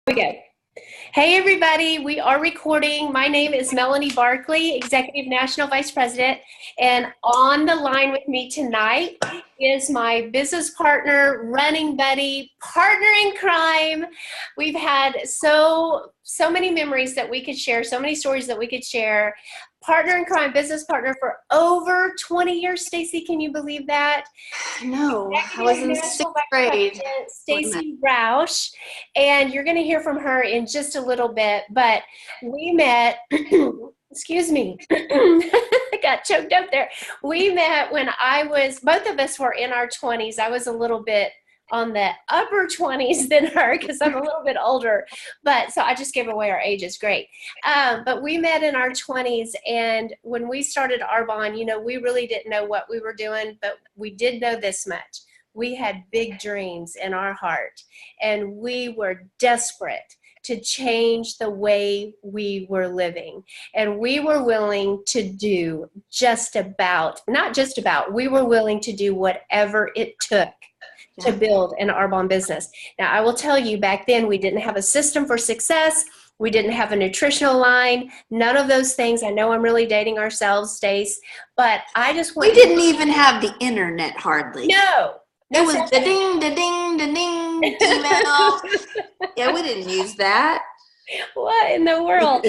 We go. Hey everybody, we are recording. My name is Melanie Barkley, Executive National Vice President, and on the line with me tonight is my business partner, running buddy, partner in crime. We've had so many memories that we could share, so many stories that we could share. Partner in crime, business partner for over 20 years. Stacy, can you believe that? No, I was in sixth grade. Stacy Roush, and you're going to hear from her in just a little bit. But we met, excuse me, I got choked up there. We met when both of us were in our 20s. I was a little bit on the upper 20s than her because I'm a little bit older, but so I just gave away our ages. Great. But we met in our 20s, and when we started Arbonne, we really didn't know what we were doing, but we did know this much. We had big dreams in our heart, and we were desperate to change the way we were living. And we were willing to do we were willing to do whatever it took to build an Arbonne business. Now, I will tell you, back then, we didn't have a system for success. We didn't have a nutritional line. None of those things. I know I'm really dating ourselves, Stace, but I just want We didn't even have the internet hardly. No. It was the ding, the ding, the ding, email. Yeah, we didn't use that. What in the world?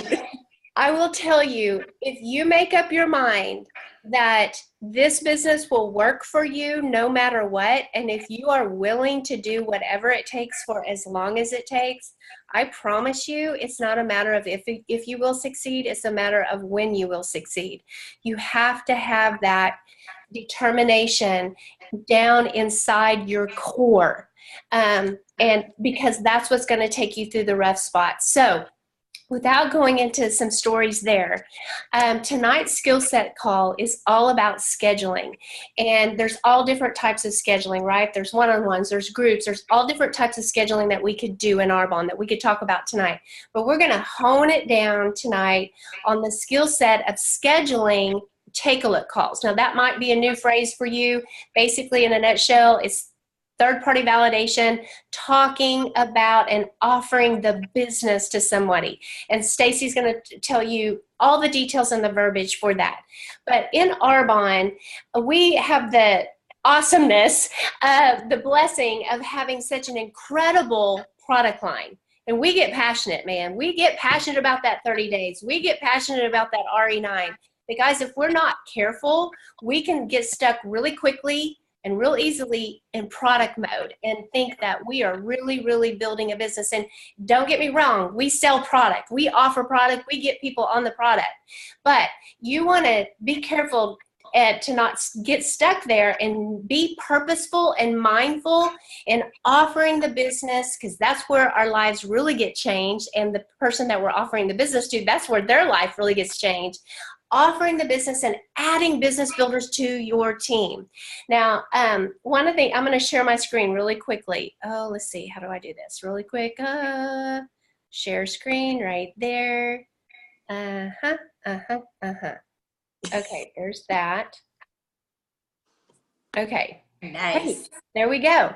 I will tell you, if you make up your mind that this business will work for you no matter what, and if you are willing to do whatever it takes for as long as it takes, I promise you it's not a matter of if you will succeed, it's a matter of when you will succeed. You have to have that determination down inside your core, and because that's what's going to take you through the rough spots. So without going into some stories there, tonight's skill set call is all about scheduling. And there's all different types of scheduling, right? There's one-on-ones, there's groups, there's all different types of scheduling that we could do in Arbonne that we could talk about tonight. But we're going to hone it down tonight on the skill set of scheduling take-a-look calls. Now, that might be a new phrase for you. Basically, in a nutshell, it's third-party validation, talking about and offering the business to somebody. And Stacy's going to tell you all the details and the verbiage for that. But in Arbonne, we have the awesomeness, the blessing of having such an incredible product line. And we get passionate, man. We get passionate about that 30 days. We get passionate about that RE9. But guys, if we're not careful, we can get stuck really quickly and real easily in product mode and think that we are really, really building a business. And don't get me wrong, we sell product, we offer product, we get people on the product. But you want to be careful to not get stuck there and be purposeful and mindful in offering the business, because that's where our lives really get changed. And the person that we're offering the business to, that's where their life really gets changed. Offering the business and adding business builders to your team. Now, one of the, I'm going to share my screen really quickly. Oh, let's see. How do I do this? Really quick. Share screen right there. Okay, there's that. Okay. Nice. Hey, there we go.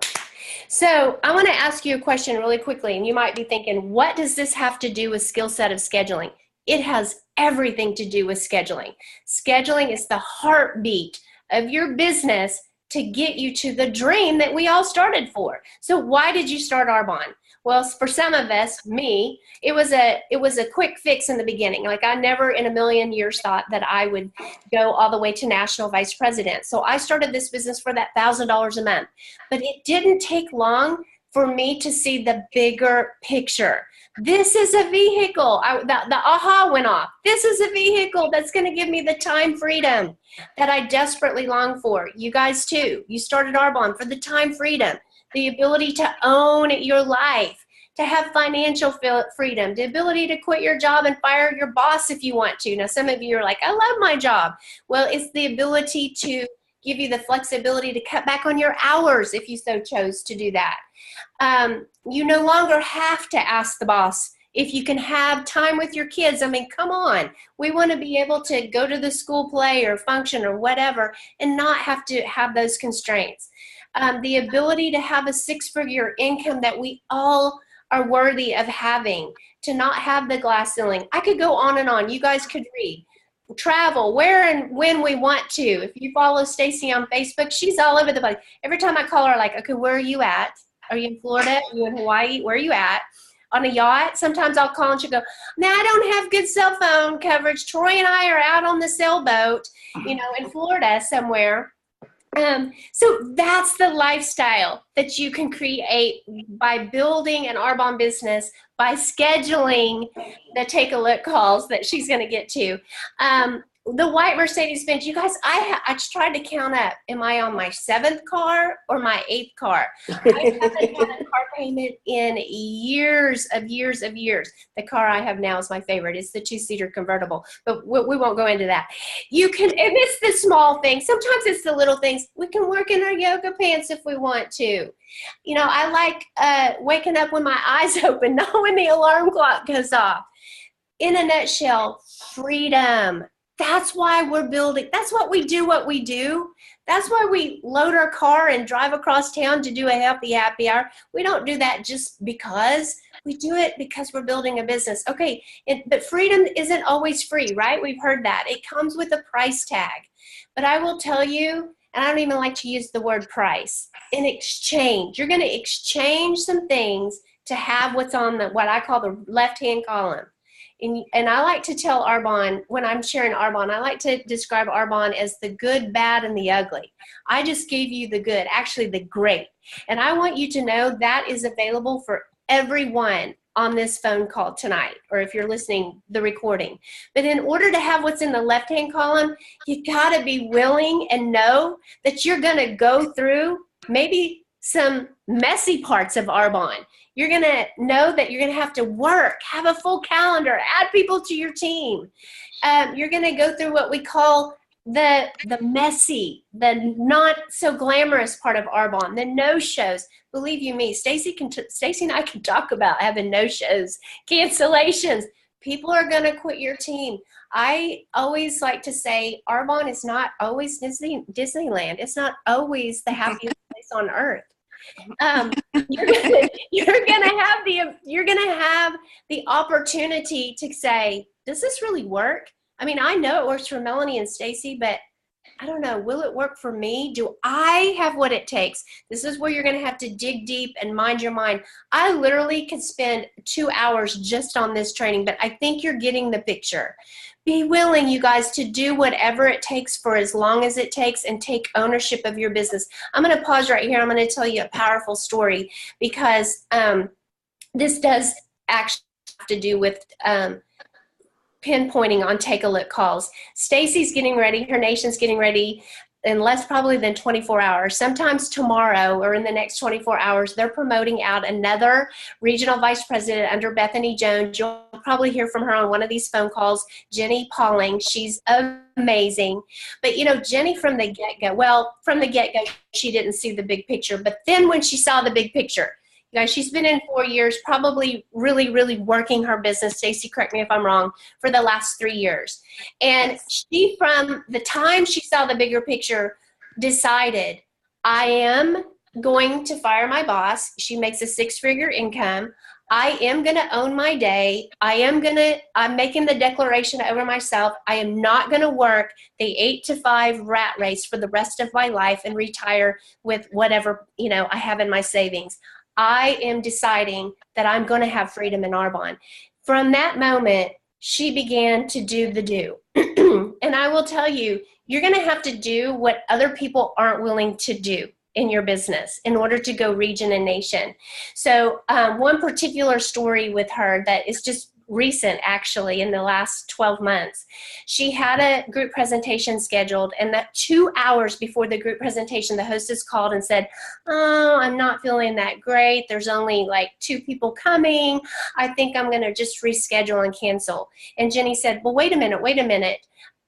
So I want to ask you a question really quickly, and you might be thinking, what does this have to do with skill set of scheduling? It has everything to do with scheduling. Scheduling is the heartbeat of your business to get you to the dream that we all started for. So why did you start Arbonne? Well, for some of us, me, it was a quick fix in the beginning. Like, I never in a million years thought that I would go all the way to national vice president. So I started this business for that $1,000 a month. But it didn't take long for me to see the bigger picture. This is a vehicle. The aha went off. This is a vehicle that's going to give me the time freedom that I desperately long for. You guys too. You started Arbonne for the time freedom, the ability to own your life, to have financial freedom, the ability to quit your job and fire your boss if you want to. Now, some of you are like, I love my job. Well, it's the ability to give you the flexibility to cut back on your hours if you so chose to do that. You no longer have to ask the boss if you can have time with your kids. I mean, come on. We want to be able to go to the school play or function or whatever and not have to have those constraints. The ability to have a six-figure income that we all are worthy of having, to not have the glass ceiling. I could go on and on. You guys could read. Travel where and when we want to. If you follow Stacy on Facebook, she's all over the place. Every time I call her, like, okay, where are you at? Are you in Florida? Are you in Hawaii? Where are you at? On a yacht? Sometimes I'll call and she'll go, now I don't have good cell phone coverage. Troy and I are out on the sailboat, you know, in Florida somewhere. So that's the lifestyle that you can create by building an Arbonne business, by scheduling the take a look calls that she's going to get to. The white Mercedes-Benz, you guys, I tried to count up. Am I on my 7th car or my 8th car? I haven't had a car payment in years. The car I have now is my favorite. It's the 2-seater convertible, but we won't go into that. You can, and it's the small things. Sometimes it's the little things. We can work in our yoga pants if we want to. You know, I like waking up when my eyes open, not when the alarm clock goes off. In a nutshell, freedom. That's why we're building. That's what we do. That's why we load our car and drive across town to do a happy hour. We don't do that just because. We do it because we're building a business. Okay, but freedom isn't always free, right? We've heard that. It comes with a price tag. But I will tell you, and I don't even like to use the word price, in exchange. You're going to exchange some things to have what's on what I call the left-hand column. And I like to tell Arbonne, when I'm sharing Arbonne, I like to describe Arbonne as the good, bad, and the ugly. I just gave you the good, actually the great. And I want you to know that is available for everyone on this phone call tonight, or if you're listening, the recording. But in order to have what's in the left-hand column, you got to be willing and know that you're going to go through maybe some messy parts of Arbonne. You're going to know that you're going to have to work, have a full calendar, add people to your team. You're going to go through what we call the messy, the not so glamorous part of Arbonne, the no-shows. Believe you me, Stacy and I can talk about having no-shows, cancellations. People are going to quit your team. I always like to say Arbonne is not always Disneyland. It's not always the happiest place on earth. You're gonna have the opportunity to say, does this really work? I mean, I know it works for Melanie and Stacy, but I don't know, will it work for me? Do I have what it takes? This is where you're gonna have to dig deep and mind your mind. I literally could spend 2 hours just on this training, but I think you're getting the picture. Be willing, you guys, to do whatever it takes for as long as it takes and take ownership of your business. I'm going to pause right here. I'm going to tell you a powerful story because this does actually have to do with pinpointing on take a look calls. Stacy's getting ready. Her nation's getting ready in less probably than 24 hours. Sometimes tomorrow or in the next 24 hours, they're promoting out another regional vice president under Bethany Jones. You'll probably hear from her on one of these phone calls, Jenny Pauling. She's amazing. But you know, Jenny from the get-go, she didn't see the big picture. But then when she saw the big picture, you guys, she's been in 4 years, probably really, really working her business. Stacy, correct me if I'm wrong, for the last 3 years. And she, from the time she saw the bigger picture, decided, I am going to fire my boss. She makes a 6-figure income. I am going to own my day. I'm making the declaration over myself. I am not going to work the 8 to 5 rat race for the rest of my life and retire with whatever, you know, I have in my savings. I am deciding that I'm going to have freedom in Arbonne. From that moment, she began to do the do. And I will tell you, you're going to have to do what other people aren't willing to do in your business in order to go region and nation. So one particular story with her that is just recent, actually, in the last 12 months. She had a group presentation scheduled, and that 2 hours before the group presentation, the hostess called and said, oh, I'm not feeling that great. There's only like 2 people coming. I think I'm going to just reschedule and cancel. And Jenny said, well, wait a minute.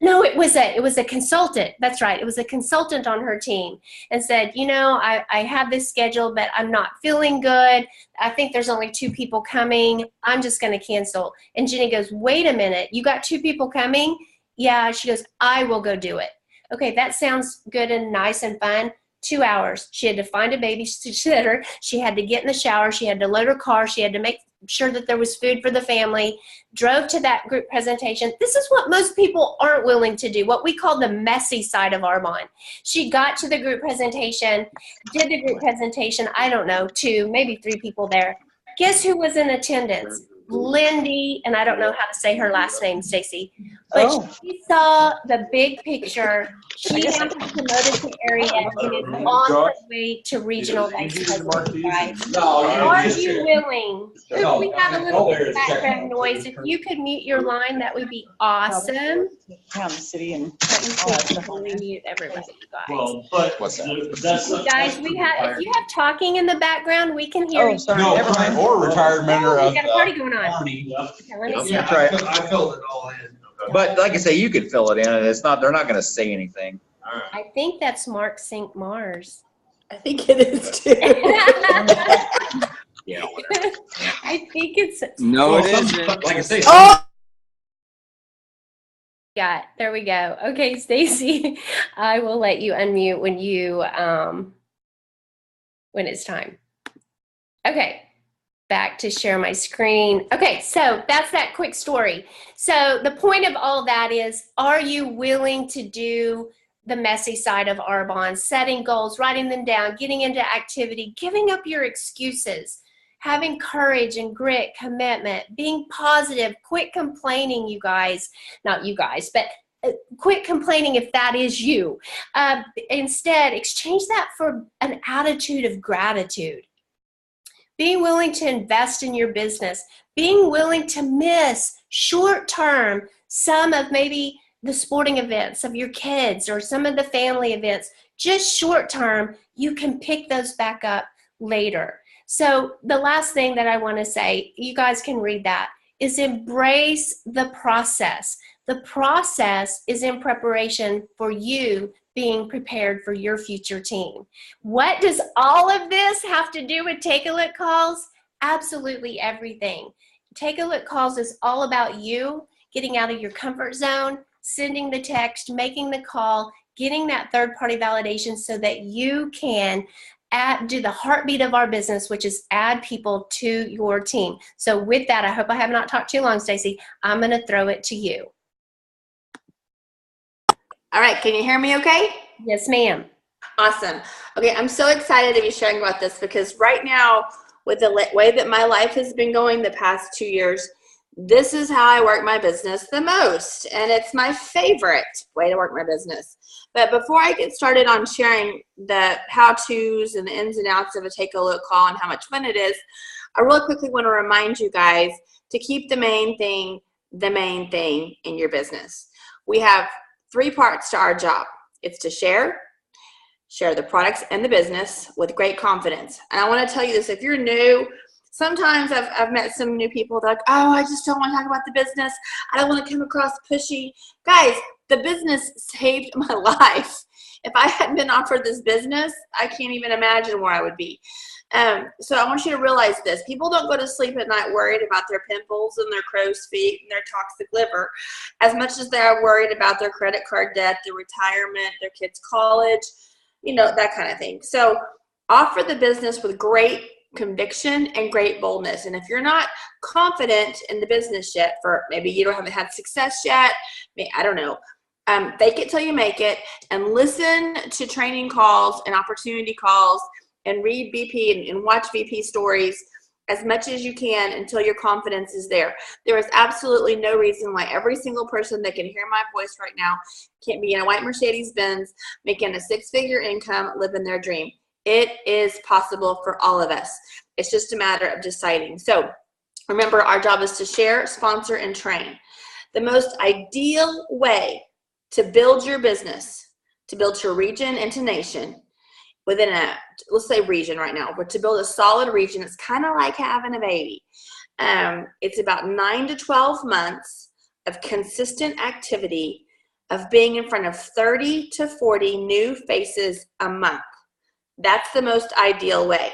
No, it was a consultant. That's right. It was a consultant on her team and said, you know, I have this schedule, but I'm not feeling good. I think there's only 2 people coming. I'm just going to cancel. And Jenny goes, wait a minute. You got 2 people coming? Yeah. She goes, I will go do it. Okay, that sounds good and nice and fun. 2 hours. She had to find a babysitter. She had to get in the shower. She had to load her car. She had to make sure that there was food for the family, drove to that group presentation. This is what most people aren't willing to do, what we call the messy side of Arbonne. She got to the group presentation, did the group presentation, I don't know, 2, maybe 3 people there. Guess who was in attendance? Lindy, and I don't know how to say her last name, Stacy, but she saw the big picture. She now has promoted to area and is on her way to regional vice president, guys. Are you willing? If we have a little bit of background noise, if you could mute your line, that would be awesome. Town, city, and Let me mute everybody, guys. Well, but What's that? that's Guys, we have, if you have talking in the background, we can hear you. sorry, No, never mind. or retirement or Oh, we got a party going on. Army. Okay, let me see. Yeah, try it. I filled it all in. But like I say, you could fill it in, and it's not. They're not going to say anything. All right. I think that's Mark St. Mars. I think it is too. Yeah. I think it's, No, Well, it some- isn't. Like I say, yeah, there we go. Okay, Stacy, I will let you unmute when you, when it's time. Okay, back to share my screen. Okay, so that's that quick story. So the point of all that is, are you willing to do the messy side of Arbonne, setting goals, writing them down, getting into activity, giving up your excuses, having courage and grit, commitment, being positive, quit complaining, you guys, not you guys, but quit complaining if that is you. Instead, exchange that for an attitude of gratitude. Being willing to invest in your business, being willing to miss short-term some of maybe the sporting events of your kids or some of the family events, just short-term, you can pick those back up later. So the last thing that I want to say, you guys can read that, is embrace the process. The process is in preparation for you being prepared for your future team. What does all of this have to do with Take a Look calls? Absolutely everything. Take a Look calls is all about you getting out of your comfort zone, sending the text, making the call, getting that third-party validation so that you can do the heartbeat of our business, which is add people to your team. So with that, I hope I have not talked too long, Stacy. I'm going to throw it to you. All right, can you hear me okay? Yes, ma'am. Awesome. Okay, I'm so excited to be sharing about this because right now, with the way that my life has been going the past 2 years, this is how I work my business the most, and it's my favorite way to work my business. But before I get started on sharing the how-tos and the ins and outs of a Take a Look call and how much fun it is, I really quickly want to remind you guys to keep the main thing in your business. We have 3 parts to our job. It's to share the products and the business with great confidence. And I want to tell you this, if you're new, sometimes I've met some new people that are like, oh, I just don't want to talk about the business. I don't want to come across pushy. Guys, the business saved my life. If I hadn't been offered this business, I can't even imagine where I would be. So I want you to realize this. People don't go to sleep at night worried about their pimples and their crow's feet and their toxic liver as much as they are worried about their credit card debt, their retirement, their kids' college, that kind of thing. So offer the business with great conviction and great boldness. And if you're not confident in the business yet, for maybe you haven't had success yet, I don't know, fake it till you make it, and listen to training calls and opportunity calls and read VP and watch VP stories as much as you can until your confidence is there. There is absolutely no reason why every single person that can hear my voice right now can't be in a white Mercedes-Benz, making a 6-figure income, living their dream. It is possible for all of us. It's just a matter of deciding. So remember, our job is to share, sponsor, and train. The most ideal way to build your business, to build your region into nation, within let's say region right now, but to build a solid region, it's kind of like having a baby. It's about 9 to 12 months of consistent activity of being in front of 30 to 40 new faces a month. That's the most ideal way.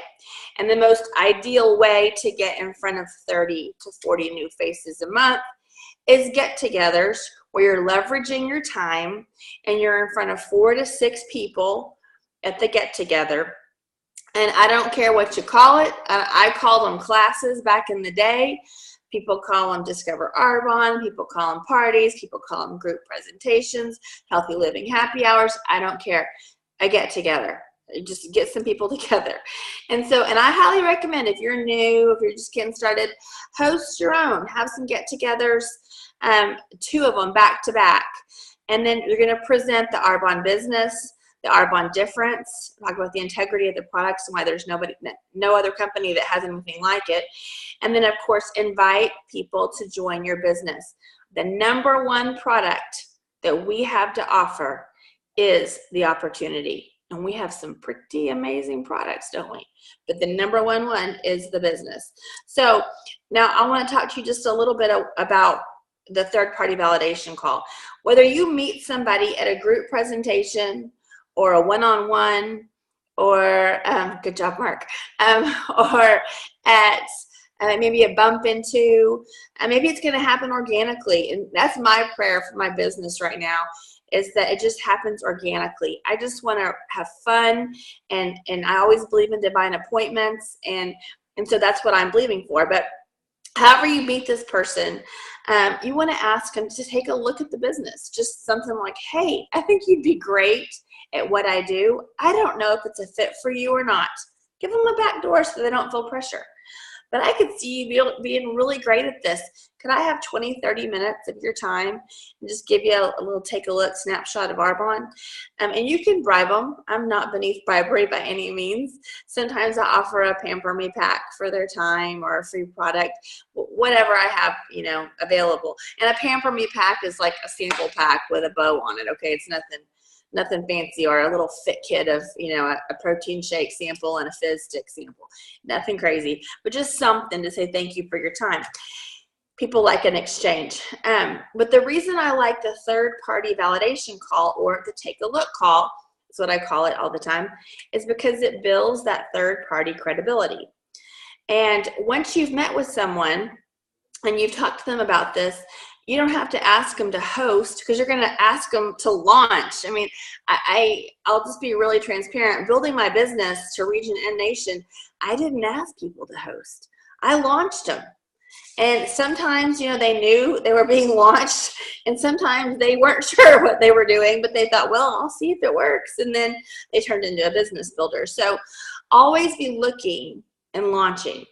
And the most ideal way to get in front of 30 to 40 new faces a month is get-togethers where you're leveraging your time and you're in front of 4 to 6 people at the get-together. And I don't care what you call it. I call them classes back in the day. People call them Discover Arbonne. People call them parties. People call them group presentations, healthy living happy hours. I don't care. I get together. Just get some people together. And I highly recommend, if you're new, if you're just getting started, host your own. Have some get-togethers, 2 of them back to back. And then you're going to present the Arbonne business, the Arbonne difference, talk about the integrity of the products and why there's no other company that has anything like it. And then, of course, invite people to join your business. The number one product that we have to offer is the opportunity. And we have some pretty amazing products, don't we? But the number one is the business. So now I want to talk to you just a little bit about the third-party validation call. Whether you meet somebody at a group presentation or a one-on-one, or good job, Mark, or at maybe a bump into, maybe it's going to happen organically. And that's my prayer for my business right now, is that it just happens organically. I just want to have fun, and I always believe in divine appointments, and so that's what I'm believing for. But however you meet this person, you want to ask them to take a look at the business. Just something like, hey, I think you'd be great at what I do. I don't know if it's a fit for you or not. Give them a back door so they don't feel pressure. But I could see you being really great at this. Could I have 20, 30 minutes of your time and just give you a little take a look snapshot of Arbonne? And you can bribe them. I'm not beneath bribery by any means. Sometimes I offer a Pamper Me pack for their time, or a free product, whatever I have, available. And a Pamper Me pack is like a sample pack with a bow on it. Okay, it's nothing fancy, or a little fit kit of, a protein shake sample and a fizz stick sample. Nothing crazy, but just something to say thank you for your time. People like an exchange. But the reason I like the third-party validation call, or the take a look call, is what I call it all the time, is because it builds that third-party credibility. And once you've met with someone and you've talked to them about this, you don't have to ask them to host, because you're going to ask them to launch. I mean, I'll just be really transparent. Building my business to Region and Nation, I didn't ask people to host. I launched them. And sometimes, they knew they were being launched, and sometimes they weren't sure what they were doing, but they thought, well, I'll see if it works. And then they turned into a business builder. So always be looking and launching.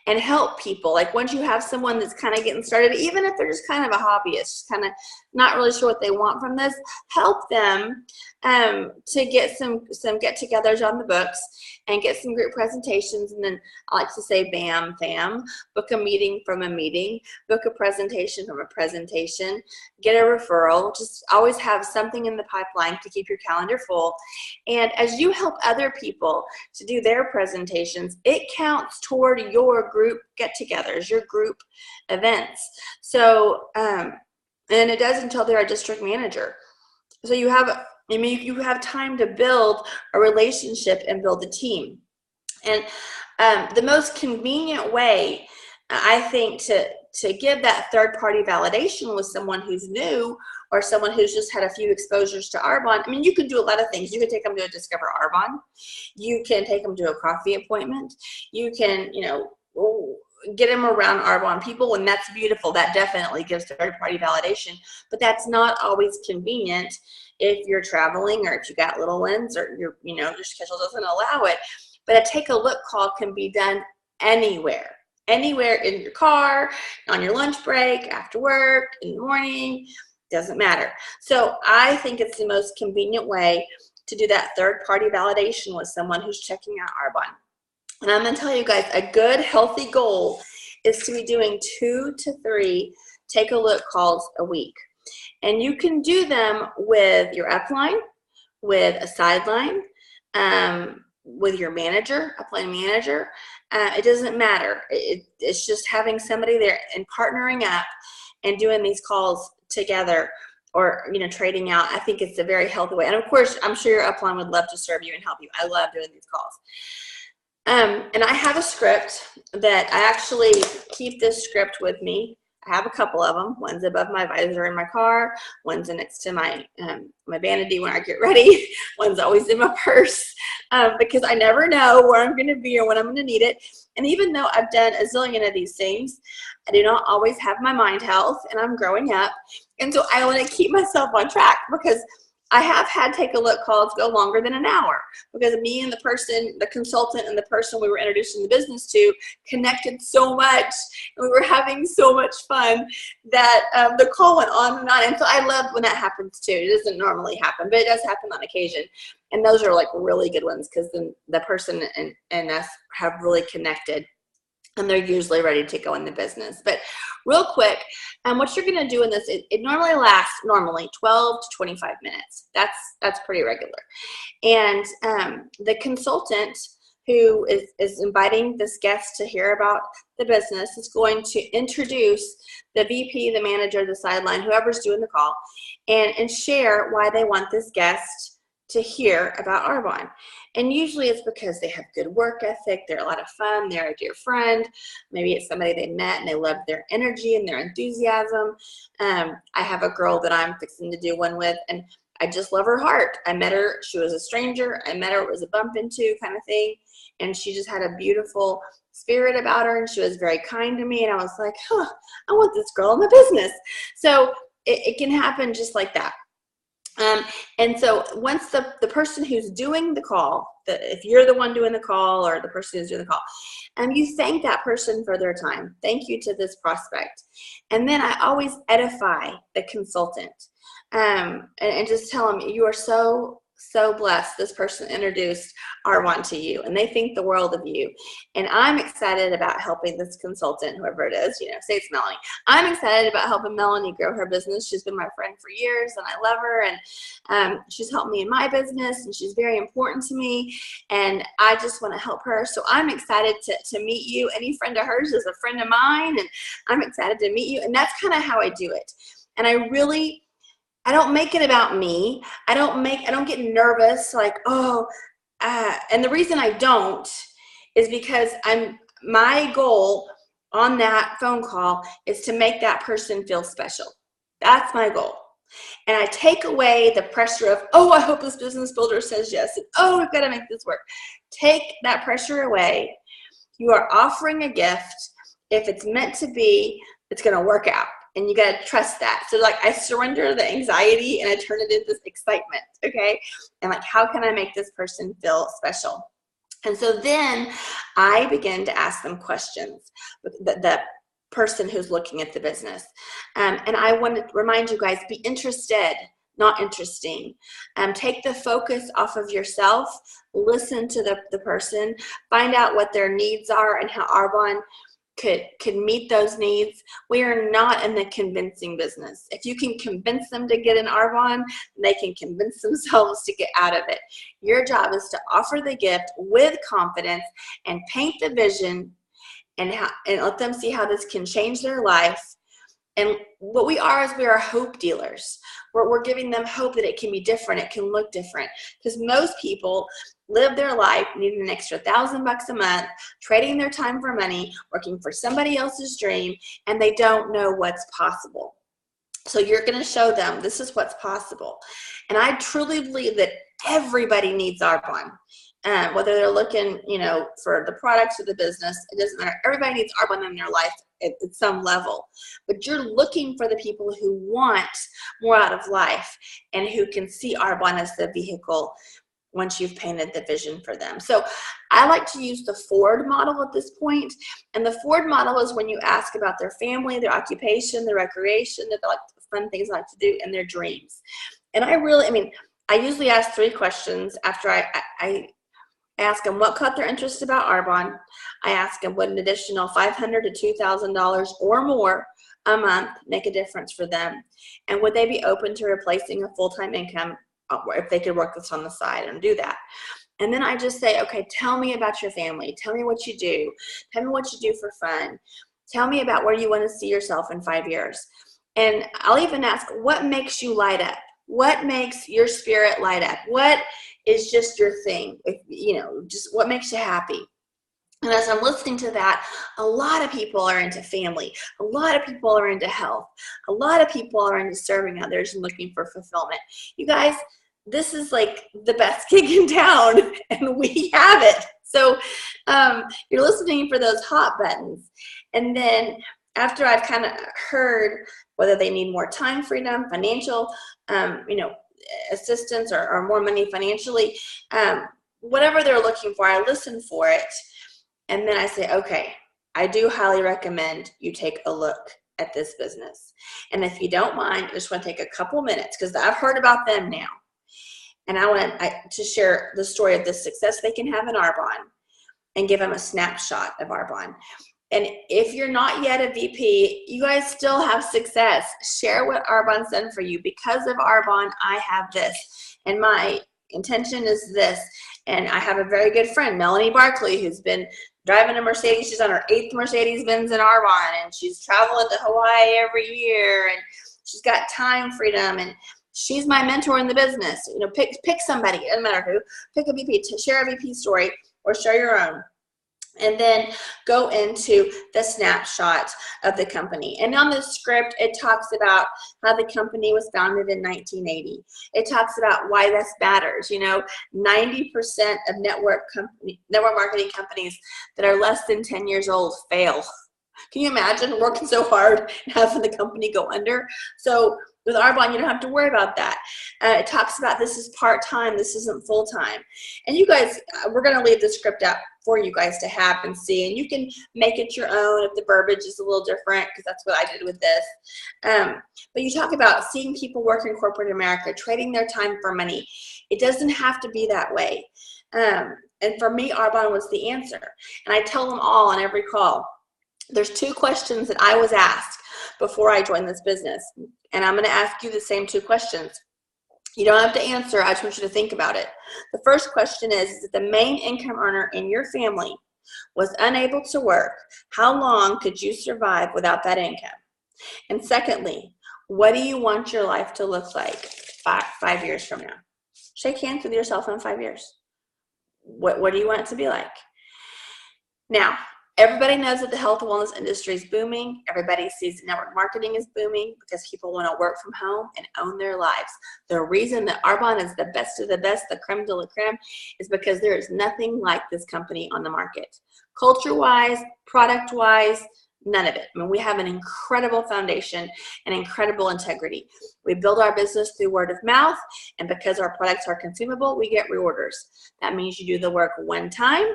And help people. Like, once you have someone that's kind of getting started, even if they're just kind of a hobbyist, just kind of not really sure what they want from this, help them to get some get-togethers on the books and get some group presentations. And then I like to say, bam, fam, book a meeting from a meeting, book a presentation from a presentation, get a referral. Just always have something in the pipeline to keep your calendar full. And as you help other people to do their presentations, it counts toward your group get-togethers, your group events. So, and it does until they're a district manager. So you have time to build a relationship and build a team. And the most convenient way, I think, to give that third-party validation with someone who's new, or someone who's just had a few exposures to Arbonne. I mean, you can do a lot of things. You can take them to a Discover Arbonne. You can take them to a coffee appointment. You can, get them around Arbonne people, and that's beautiful. That definitely gives third-party validation, but that's not always convenient if you're traveling, or if you got little ones, or your schedule doesn't allow it. But a take a look call can be done anywhere in your car, on your lunch break, after work, in the morning, doesn't matter. So I think it's the most convenient way to do that third-party validation with someone who's checking out Arbonne. And I'm going to tell you guys, a good, healthy goal is to be doing 2 to 3 take a look calls a week. And you can do them with your upline, with a sideline, with your manager, upline manager. It doesn't matter. It's just having somebody there and partnering up and doing these calls together, or trading out. I think it's a very healthy way. And of course, I'm sure your upline would love to serve you and help you. I love doing these calls. And I have a script that I actually keep this script with me. I have a couple of them. One's above my visor in my car. One's next to my my vanity when I get ready. One's always in my purse because I never know where I'm going to be or when I'm going to need it. And even though I've done a zillion of these things, I do not always have my mind health, and I'm growing up. And so I want to keep myself on track because I have had take a look calls go longer than an hour because me and the person, the consultant and the person we were introducing the business to connected so much, and we were having so much fun that the call went on and on. And so I love when that happens too. It doesn't normally happen, but it does happen on occasion. And those are like really good ones because then the person and us have really connected. And they're usually ready to go in the business. But real quick, what you're going to do in this, it normally lasts 12 to 25 minutes. That's pretty regular. And the consultant who is inviting this guest to hear about the business is going to introduce the VP, the manager, the sideline, whoever's doing the call, and share why they want this guest to hear about Arbonne. And usually it's because they have good work ethic, they're a lot of fun, they're a dear friend, maybe it's somebody they met and they love their energy and their enthusiasm. I have a girl that I'm fixing to do one with, and I just love her heart. I met her, she was a stranger, I met her, it was a bump into kind of thing, and she just had a beautiful spirit about her, and she was very kind to me, and I was like, I want this girl in the business. So it can happen just like that. And so once the person who's doing the call, if you're the one doing the call or the person who's doing the call, you thank that person for their time. Thank you to this prospect. And then I always edify the consultant and just tell them, you are so blessed. This person introduced Arbonne to you, and they think the world of you. And I'm excited about helping this consultant, whoever it is, say it's Melanie. I'm excited about helping Melanie grow her business. She's been my friend for years, and I love her, and she's helped me in my business, and she's very important to me, and I just want to help her. So I'm excited to meet you. Any friend of hers is a friend of mine, and I'm excited to meet you. And that's kind of how I do it. And I don't make it about me. I don't get nervous like, and the reason I don't is because my goal on that phone call is to make that person feel special. That's my goal. And I take away the pressure of, I hope this business builder says yes. And, we've got to make this work. Take that pressure away. You are offering a gift. If it's meant to be, it's going to work out. And you got to trust that. So I surrender the anxiety and I turn it into excitement, okay? And how can I make this person feel special? And so then I begin to ask them questions, the person who's looking at the business. And I want to remind you guys, be interested, not interesting. Take the focus off of yourself, listen to the person, find out what their needs are and how Arbonne could meet those needs. We are not in the convincing business. If you can convince them to get an Arbonne, they can convince themselves to get out of it. Your job is to offer the gift with confidence and paint the vision and let them see how this can change their life. And what we are is we are hope dealers. We're giving them hope that it can be different, it can look different. Because most people live their life needing an extra $1,000 a month, trading their time for money, working for somebody else's dream, and they don't know what's possible. So you're going to show them this is what's possible. And I truly believe that everybody needs Arbonne. Whether they're looking, for the products or the business, it doesn't matter. Everybody needs Arbonne in their life at some level. But you're looking for the people who want more out of life and who can see Arbonne as the vehicle once you've painted the vision for them. So I like to use the Ford model at this point. And the Ford model is when you ask about their family, their occupation, their recreation, the fun things they like to do, and their dreams. And I usually ask 3 questions after I ask them what caught their interest about Arbonne. I ask them would an additional $500 to $2,000 or more a month make a difference for them? And would they be open to replacing a full-time income if they could work this on the side and do that? And then I just say, okay, tell me about your family. Tell me what you do. Tell me what you do for fun. Tell me about where you want to see yourself in 5 years. And I'll even ask, what makes you light up? What makes your spirit light up? What is just your thing? Just what makes you happy? And as I'm listening to that, a lot of people are into family. A lot of people are into health. A lot of people are into serving others and looking for fulfillment. You guys, this is like the best gig in town, and we have it. So you're listening for those hot buttons. And then after I've kind of heard whether they need more time freedom, financial, assistance or more money financially, whatever they're looking for, I listen for it. And then I say, okay, I do highly recommend you take a look at this business. And if you don't mind, I just want to take a couple minutes because I've heard about them now. And I want to share the story of the success they can have in Arbonne and give them a snapshot of Arbonne. And if you're not yet a VP, you guys still have success. Share what Arbonne's done for you. Because of Arbonne, I have this. And my intention is this. And I have a very good friend, Melanie Barkley, who's been driving a Mercedes. She's on her 8th Mercedes-Benz in Arbonne, and she's traveling to Hawaii every year, and she's got time freedom, and she's my mentor in the business. Pick somebody, it doesn't matter who, pick a VP, share a VP story or share your own. And then go into the snapshot of the company. And on the script, it talks about how the company was founded in 1980. It talks about why this matters. 90% of network marketing companies that are less than 10 years old fail. Can you imagine working so hard and having the company go under? So with Arbonne, you don't have to worry about that. It talks about this is part-time, this isn't full-time. And you guys, we're going to leave the script out for you guys to have and see. And you can make it your own if the verbiage is a little different, because that's what I did with this. But you talk about seeing people work in corporate America, trading their time for money. It doesn't have to be that way. And for me, Arbonne was the answer. And I tell them all on every call, there's 2 questions that I was asked before I joined this business. And I'm going to ask you the same 2 questions. You don't have to answer. I just want you to think about it. The first question is if the main income earner in your family was unable to work, how long could you survive without that income? And secondly, what do you want your life to look like 5 years from now? Shake hands with yourself in 5 years. What do you want it to be like? Now, everybody knows that the health and wellness industry is booming. Everybody sees network marketing is booming because people want to work from home and own their lives. The reason that Arbonne is the best of the best, the creme de la creme, is because there is nothing like this company on the market. Culture-wise, product-wise, none of it. I mean, we have an incredible foundation and incredible integrity. We build our business through word of mouth, and because our products are consumable, we get reorders. That means you do the work one time,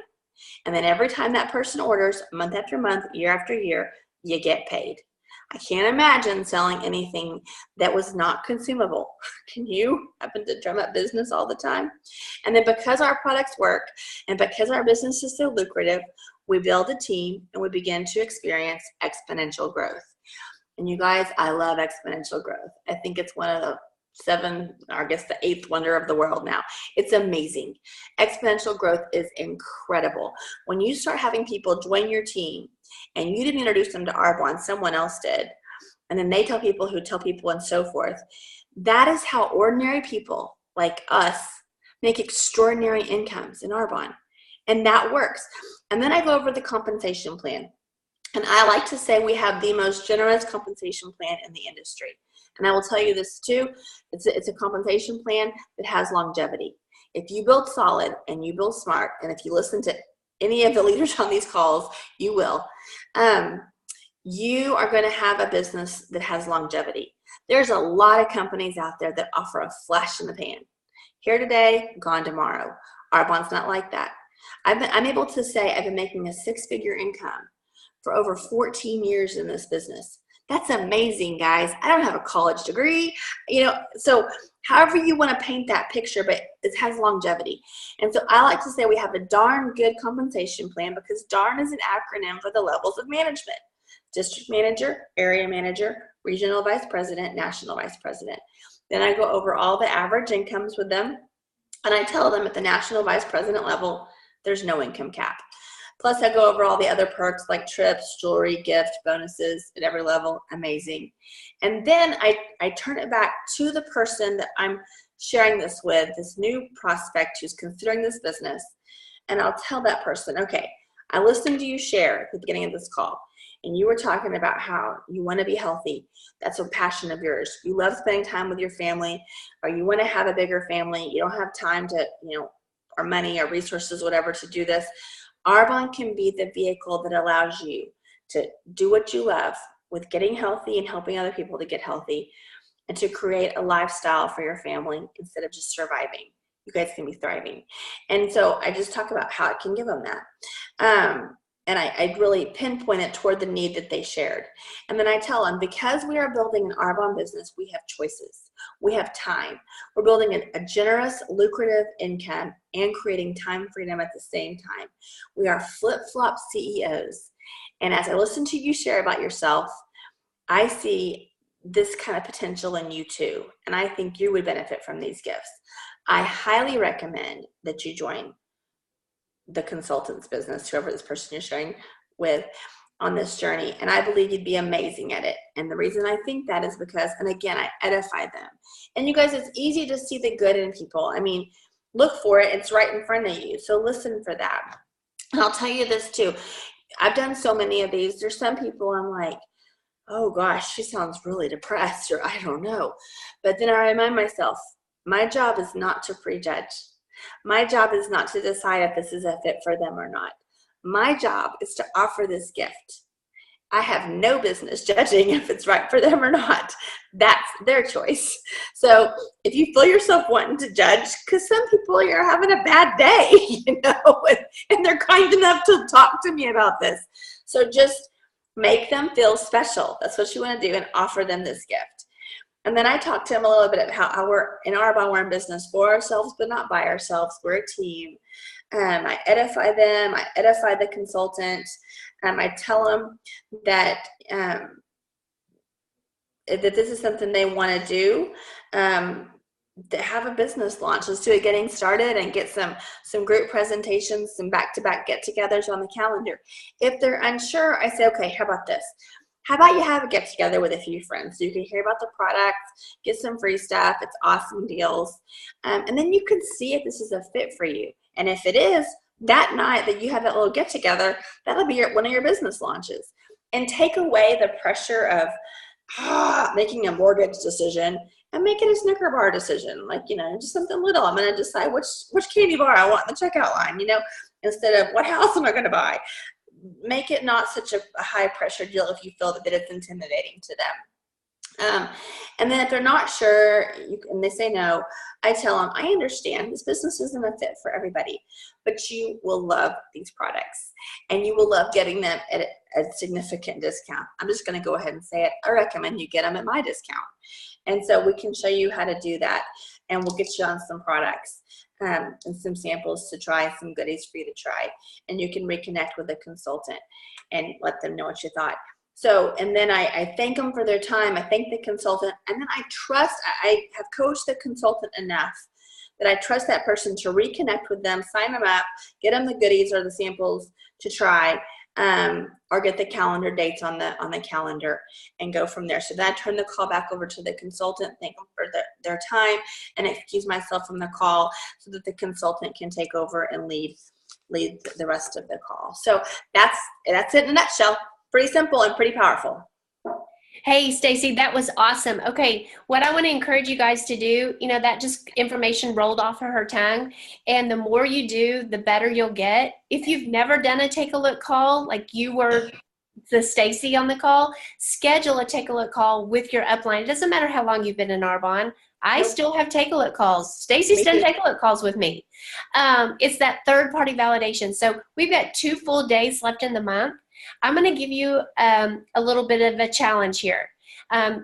and then every time that person orders, month after month, year after year, you get paid. I can't imagine selling anything that was not consumable. Can you? Happen to drum up business all the time? And then because our products work and because our business is so lucrative, we build a team and we begin to experience exponential growth. And you guys, I love exponential growth. I think it's one of the 7, or I guess the 8th wonder of the world now. It's amazing. Exponential growth is incredible. When you start having people join your team and you didn't introduce them to Arbonne, someone else did, and then they tell people who tell people and so forth, that is how ordinary people like us make extraordinary incomes in Arbonne. And that works. And then I go over the compensation plan. And I like to say we have the most generous compensation plan in the industry. And I will tell you this too, it's a compensation plan that has longevity. If you build solid and you build smart, and if you listen to any of the leaders on these calls, you will, you are going to have a business that has longevity. There's a lot of companies out there that offer a flash in the pan. Here today, gone tomorrow. Arbonne's not like that. I'm able to say I've been making a 6-figure income for over 14 years in this business. That's amazing, guys. I don't have a college degree, so however you want to paint that picture, but it has longevity. And so I like to say we have a darn good compensation plan because DARN is an acronym for the levels of management. District manager, area manager, regional vice president, national vice president. Then I go over all the average incomes with them, and I tell them at the national vice president level, there's no income cap. Plus, I go over all the other perks like trips, jewelry, gift, bonuses at every level. Amazing. And then I turn it back to the person that I'm sharing this with, this new prospect who's considering this business. And I'll tell that person, okay, I listened to you share at the beginning of this call, and you were talking about how you want to be healthy. That's a passion of yours. You love spending time with your family, or you want to have a bigger family. You don't have time to, or money or resources, whatever, to do this. Arbonne can be the vehicle that allows you to do what you love with getting healthy and helping other people to get healthy, and to create a lifestyle for your family instead of just surviving. You guys can be thriving. And so I just talk about how it can give them that. And I really pinpoint it toward the need that they shared. And then I tell them, because we are building an Arbonne business, we have choices. We have time. We're building a generous, lucrative income and creating time freedom at the same time. We are flip-flop CEOs. And as I listen to you share about yourself, I see this kind of potential in you too. And I think you would benefit from these gifts. I highly recommend that you join the consultant's business, whoever this person you're sharing with on this journey. And I believe you'd be amazing at it. And the reason I think that is because, and again, I edify them. And you guys, it's easy to see the good in people. I mean, look for it. It's right in front of you. So listen for that. And I'll tell you this too. I've done so many of these. There's some people I'm like, oh gosh, she sounds really depressed, or I don't know. But then I remind myself, my job is not to prejudge. My job is not to decide if this is a fit for them or not. My job is to offer this gift. I have no business judging if it's right for them or not. That's their choice. So if you feel yourself wanting to judge, because some people are having a bad day, and they're kind enough to talk to me about this. So just make them feel special. That's what you want to do, and offer them this gift. And then I talk to them a little bit about how we're in Arbonne, we're in business for ourselves, but not by ourselves. We're a team. I edify them. I edify the consultant. I tell them that that this is something they want to do. To have a business launch. Let's do it getting started and get some group presentations, some back-to-back get-togethers on the calendar. If they're unsure, I say, okay, how about this? How about you have a get-together with a few friends so you can hear about the products, get some free stuff. It's awesome deals. And then you can see if this is a fit for you. And if it is, that night that you have that little get-together, that'll be one of your business launches. And take away the pressure of making a mortgage decision and make it a Snicker bar decision. Like, just something little. I'm going to decide which candy bar I want in the checkout line, instead of what house am I going to buy. Make it not such a high pressure deal if you feel that it's intimidating to them. And then if they're not sure and they say no, I tell them, I understand this business isn't a fit for everybody, but you will love these products and you will love getting them at a significant discount. I'm just going to go ahead and say it. I recommend you get them at my discount. And so we can show you how to do that, and we'll get you on some products and some samples to try, some goodies for you to try. And you can reconnect with a consultant and let them know what you thought. So, and then I thank them for their time. I thank the consultant, and then I have coached the consultant enough that I trust that person to reconnect with them, sign them up, get them the goodies or the samples to try, or get the calendar dates on the calendar and go from there. So then I turn the call back over to the consultant, thank them for their time, and excuse myself from the call so that the consultant can take over and lead the rest of the call. So that's it in a nutshell. Pretty simple and pretty powerful. Hey, Stacy, that was awesome. Okay, what I want to encourage you guys to do, that just information rolled off of her tongue. And the more you do, the better you'll get. If you've never done a take a look call, like you were the Stacy on the call, schedule a take a look call with your upline. It doesn't matter how long you've been in Arbonne. I still have take a look calls. Stacy's done take a look calls with me. It's that third party validation. So we've got 2 full days left in the month. I'm going to give you a little bit of a challenge here.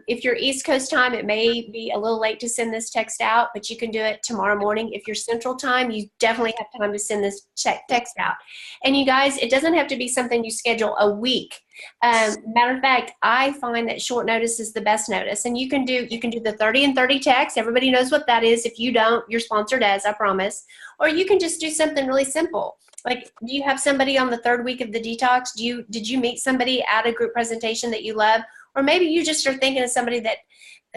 If you're East Coast time, it may be a little late to send this text out, but you can do it tomorrow morning. If you're Central time, you definitely have time to send this text out. And you guys, it doesn't have to be something you schedule a week. Matter of fact, I find that short notice is the best notice. And you can do the 30 and 30 text. Everybody knows what that is. If you don't, your sponsor does, I promise. Or you can just do something really simple. Like, do you have somebody on the 3rd week of the detox? Did you meet somebody at a group presentation that you love? Or maybe you just are thinking of somebody that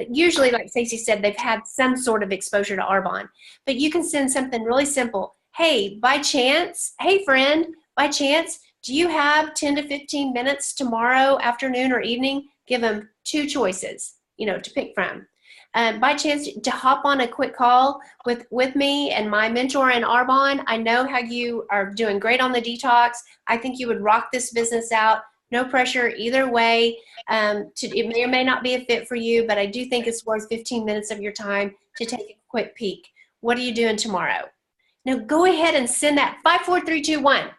usually, like Stacey said, they've had some sort of exposure to Arbonne. But you can send something really simple. Hey, by chance, hey friend, by chance, Do you have 10 to 15 minutes tomorrow afternoon or evening? Give them 2 choices, to pick from. By chance to hop on a quick call with me and my mentor in Arbonne. I know how you are doing great on the detox. I think you would rock this business out. No pressure either way. It may or may not be a fit for you, but I do think it's worth 15 minutes of your time to take a quick peek. What are you doing tomorrow? Now go ahead and send that 54321.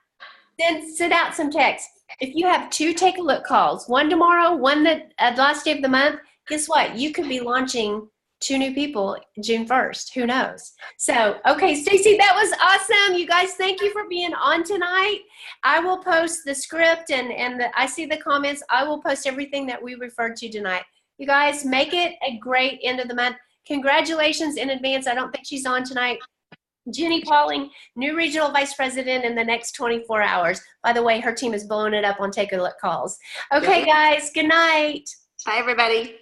Then send out some text. If you have 2 take a look calls, one tomorrow, one the last day of the month, guess what? You could be launching 2 new people June 1st. Who knows? So, okay, Stacy, that was awesome. You guys, thank you for being on tonight. I will post the script and I see the comments. I will post everything that we referred to tonight. You guys, make it a great end of the month. Congratulations in advance. I don't think she's on tonight. Jenny Pauling, new regional vice president in the next 24 hours. By the way, her team is blowing it up on take a look calls. Okay, guys, good night. Bye, everybody.